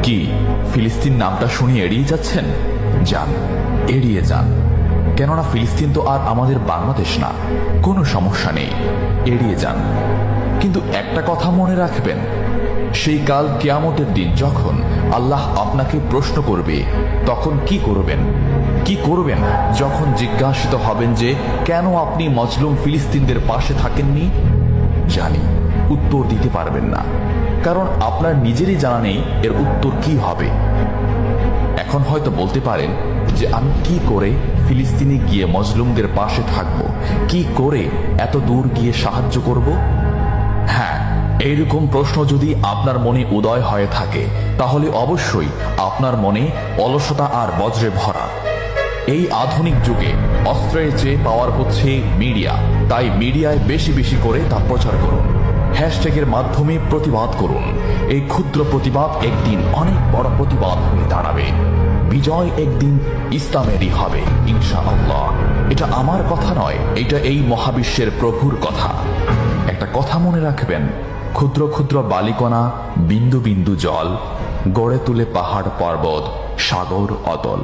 কি ফিলিস্তিন নামটা শুনে এড়িয়ে যাচ্ছেন? যান, এড়িয়ে যান। কেননা ফিলিস্তিন তো আর আমাদের বাংলাদেশ না। কোনো সমস্যা নেই, এড়িয়ে যান। কিন্তু একটা কথা মনে রাখবেন, সেই কাল কিয়ামতের দিন যখন আল্লাহ আপনাকে প্রশ্ন করবে, তখন কি করবেন? কি করবেন যখন জিজ্ঞাসিত হবেন যে কেন আপনি মজলুম ফিলিস্তিনদের পাশে থাকেননি? জানি উত্তর দিতে পারবেন না, কারণ আপনার নিজেরই জানা নেই এর উত্তর কি হবে। এখন হয়তো বলতে পারেন যে আমি কি করে ফিলিস্তিনে গিয়ে মজলুমদের পাশে থাকব, কি করে এত দূর গিয়ে সাহায্য করব? হ্যাঁ, এইরকম প্রশ্ন যদি আপনার মনে উদয় হয়ে থাকে, তাহলে অবশ্যই আপনার মনে অলসতা আর বজ্রে ভরা। এই আধুনিক যুগে অস্ত্রের চেয়ে পাওয়ার হচ্ছে মিডিয়া, তাই মিডিয়ায় বেশি বেশি করে তা প্রচার করুন। হ্যাশট্যাগের মাধ্যমে প্রতিবাদ করুন। এই ক্ষুদ্র প্রতিবাদ একদিন অনেক বড় প্রতিবাদ হয়ে দাঁড়াবে। বিজয় একদিন ইসলামেরই হবে ইনশাআল্লাহ। এটা আমার কথা নয়, এটা এই মহাবিশ্বের প্রভুর কথা। একটা কথা মনে রাখবেন, ক্ষুদ্র ক্ষুদ্র বালিকণা, বিন্দু বিন্দু জল গড়ে তুলে পাহাড় পর্বত, সাগর অতল।